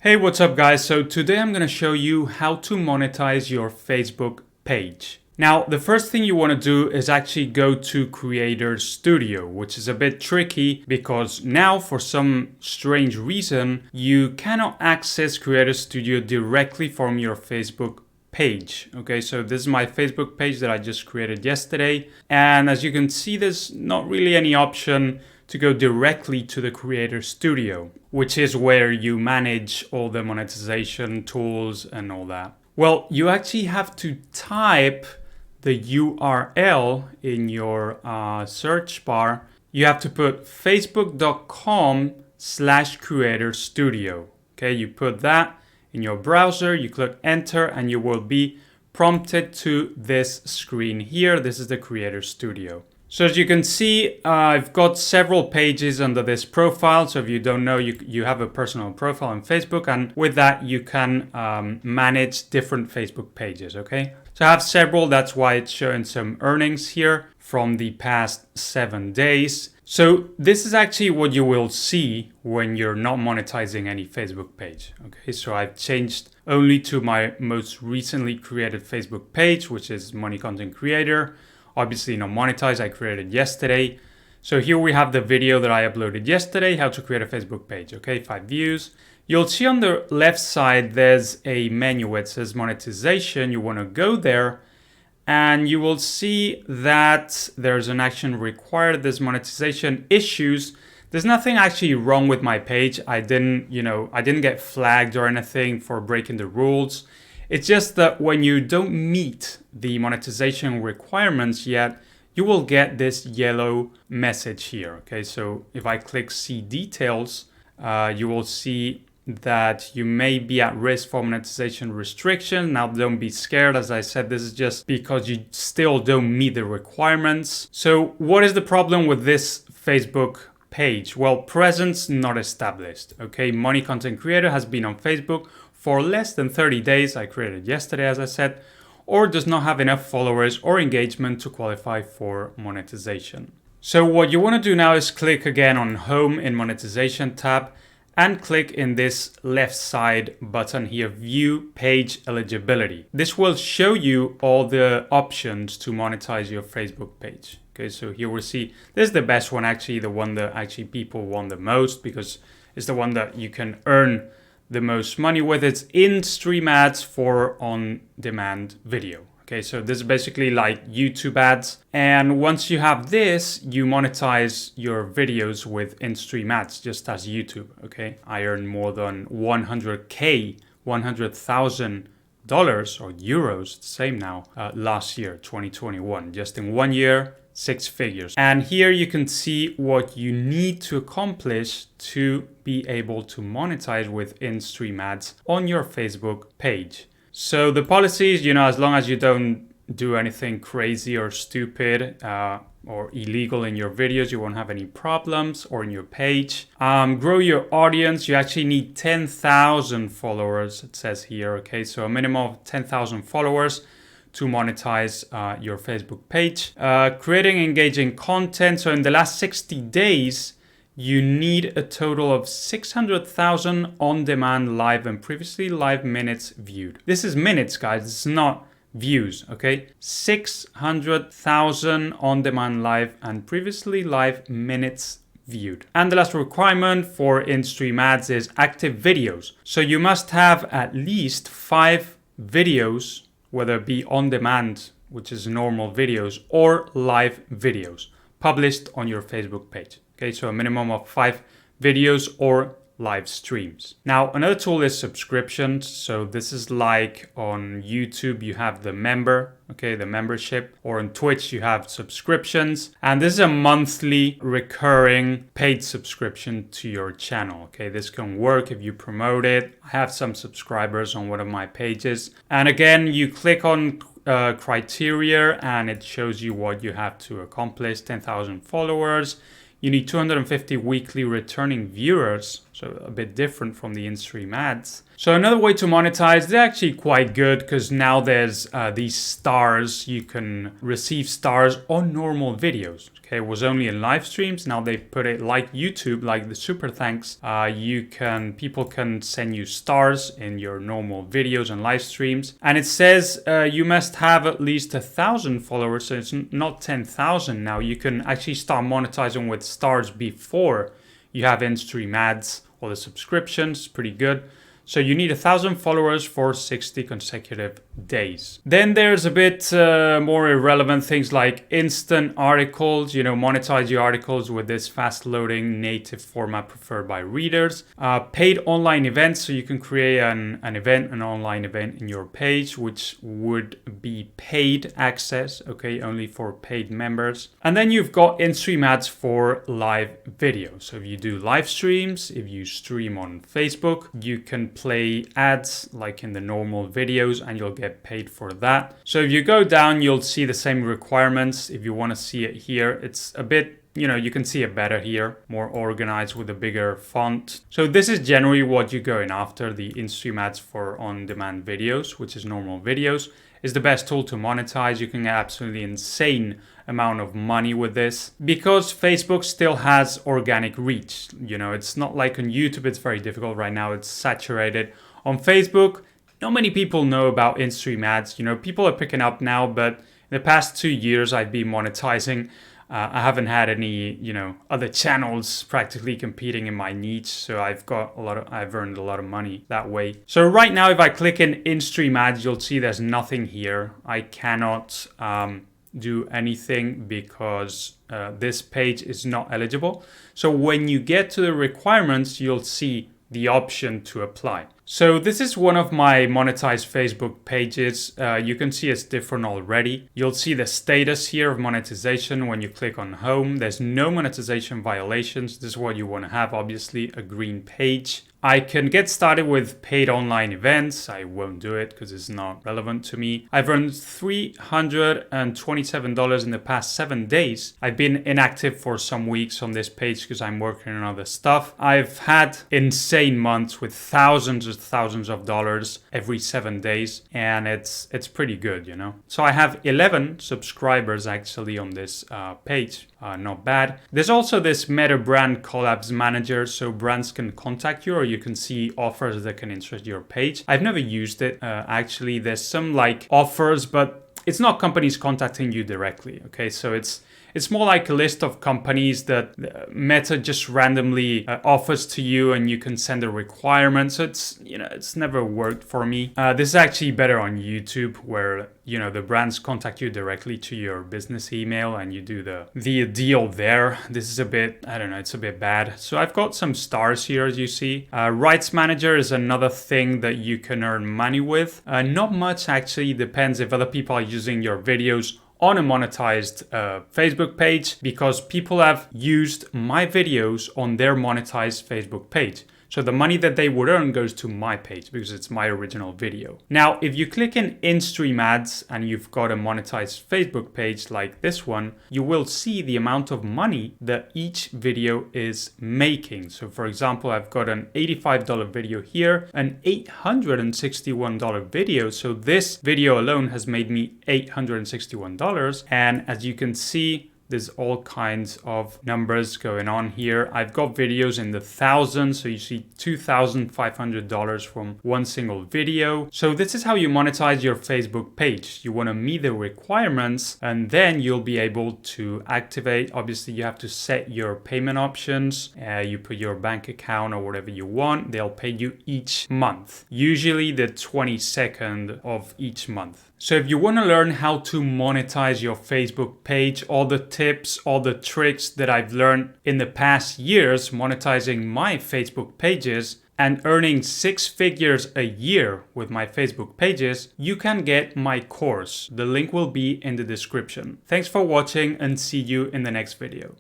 Hey, what's up guys? So today I'm going to show you how to monetize your Facebook page. Now, the first thing you want to do is actually go to Creator Studio, which is a bit tricky because now for some strange reason, you cannot access Creator Studio directly from your Facebook page. Okay, so this is my Facebook page that I just created yesterday. And as you can see, there's not really any option to go directly to the Creator Studio, which is where you manage all the monetization tools and all that. Well, you actually have to type the URL in your search bar. You have to put facebook.com/creator studio. Okay, you put that in your browser, you click enter, and you will be prompted to this screen here. This is the Creator Studio. So as you can see, I've got several pages under this profile. So if you don't know, you have a personal profile on Facebook, and with that you can manage different Facebook pages, okay? So I have several, that's why it's showing some earnings here from the past 7 days. So this is actually what you will see when you're not monetizing any Facebook page, okay? So I've changed only to my most recently created Facebook page, which is Money Content Creator. Obviously not monetized, I created yesterday. So here we have the video that I uploaded yesterday, how to create a Facebook page, okay, 5 views. You'll see on the left side, there's a menu where it says monetization. You wanna go there and you will see that there's an action required, there's monetization issues. There's nothing actually wrong with my page. I didn't get flagged or anything for breaking the rules. It's just that when you don't meet the monetization requirements yet, you will get this yellow message here. Okay, so if I click see details, you will see that you may be at risk for monetization restriction. Now don't be scared. As I said, this is just because you still don't meet the requirements. So what is the problem with this Facebook page? Well, presence not established. Okay, Money Content Creator has been on Facebook for less than 30 days, I created yesterday as I said, or does not have enough followers or engagement to qualify for monetization. So what you want to do now is click again on Home in Monetization tab and click in this left side button here, View Page Eligibility. This will show you all the options to monetize your Facebook page. Okay, so here we see, this is the best one actually, the one that actually people want the most because it's the one that you can earn the most money with. It's in-stream ads for on-demand video. Okay, so this is basically like YouTube ads. And once you have this, you monetize your videos with in-stream ads, just as YouTube, okay? I earned more than 100K, $100,000 or euros, same now, last year, 2021. Just in 1 year, 6 figures. And here you can see what you need to accomplish to be able to monetize with in-stream ads on your Facebook page. So the policies, as long as you don't do anything crazy or stupid or illegal in your videos, you won't have any problems, or in your page. Grow your audience. You actually need 10,000 followers, it says here, okay? So a minimum of 10,000 followers to monetize your Facebook page. Creating engaging content. So in the last 60 days, you need a total of 600,000 on-demand live and previously live minutes viewed. This is minutes, guys. It's not views, okay? 600,000 on-demand live and previously live minutes viewed. And the last requirement for in-stream ads is active videos. So you must have at least 5 videos, whether it be on demand, which is normal videos, or live videos published on your Facebook page. Okay, so a minimum of 5 videos or live streams. Now, another tool is subscriptions. So this is like on YouTube, you have the member, okay, the membership, or on Twitch, you have subscriptions. And this is a monthly recurring paid subscription to your channel. Okay, this can work if you promote it. I have some subscribers on one of my pages. And again, you click on criteria and it shows you what you have to accomplish. 10,000 followers. You need 250 weekly returning viewers. So a bit different from the in-stream ads. So another way to monetize, they're actually quite good because now there's these stars. You can receive stars on normal videos. Okay, it was only in live streams. Now they put it like YouTube, like the super thanks. People can send you stars in your normal videos and live streams. And it says you must have at least 1,000 followers. So it's not 10,000 now. You can actually start monetizing with stars before you have in-stream ads or the subscriptions. Pretty good. So you need 1,000 followers for 60 consecutive days. Then there's a bit more irrelevant things like instant articles, monetize your articles with this fast loading native format preferred by readers. Paid online events, so you can create an online event in your page, which would be paid access, okay, only for paid members. And then you've got in-stream ads for live videos. So if you do live streams, if you stream on Facebook, you can play ads like in the normal videos and you'll get paid for that. So if you go down, you'll see the same requirements. If you want to see it here, it's a bit, you can see it better here, more organized with a bigger font. So this is generally what you're going after. The in-stream ads for on-demand videos, which is normal videos, is the best tool to monetize. You can get absolutely insane amount of money with this because Facebook still has organic reach. It's not like on YouTube, it's very difficult right now. It's saturated. On Facebook, not many people know about in-stream ads. People are picking up now, but in the past 2 years, I've been monetizing. I haven't had any, other channels practically competing in my niche. So I've earned a lot of money that way. So right now, if I click in-stream ads, you'll see there's nothing here. I cannot do anything because this page is not eligible. So when you get to the requirements, you'll see the option to apply. So this is one of my monetized Facebook pages. You can see it's different already. You'll see the status here of monetization when you click on home. There's no monetization violations. This is what you want to have, obviously, a green page. I can get started with paid online events. I won't do it because it's not relevant to me. I've earned $327 in the past 7 days. I've been inactive for some weeks on this page because I'm working on other stuff. I've had insane months with thousands of dollars every 7 days, and it's pretty good, So I have 11 subscribers actually on this page. Not bad. There's also this Meta Brand Collabs Manager, so brands can contact you or you can see offers that can interest your page. I've never used it. Actually, there's some offers, but it's not companies contacting you directly. Okay, so it's more like a list of companies that Meta just randomly offers to you and you can send a requirement. So it's never worked for me. This is actually better on YouTube where, the brands contact you directly to your business email and you do the deal there. This is a bit, I don't know, it's a bit bad. So I've got some stars here, as you see. Rights Manager is another thing that you can earn money with. Not much actually, depends if other people are using your videos on a monetized Facebook page because people have used my videos on their monetized Facebook page. So the money that they would earn goes to my page because it's my original video. Now, if you click in-stream ads and you've got a monetized Facebook page like this one, you will see the amount of money that each video is making. So for example, I've got an $85 video here, an $861 video. So this video alone has made me $861. And as you can see, there's all kinds of numbers going on here. I've got videos in the thousands, so you see $2,500 from one single video. So this is how you monetize your Facebook page. You want to meet the requirements and then you'll be able to activate. Obviously, you have to set your payment options. You put your bank account or whatever you want. They'll pay you each month, usually the 22nd of each month. So if you want to learn how to monetize your Facebook page, all the tips, all the tricks that I've learned in the past years monetizing my Facebook pages and earning 6 figures a year with my Facebook pages, you can get my course. The link will be in the description. Thanks for watching and see you in the next video.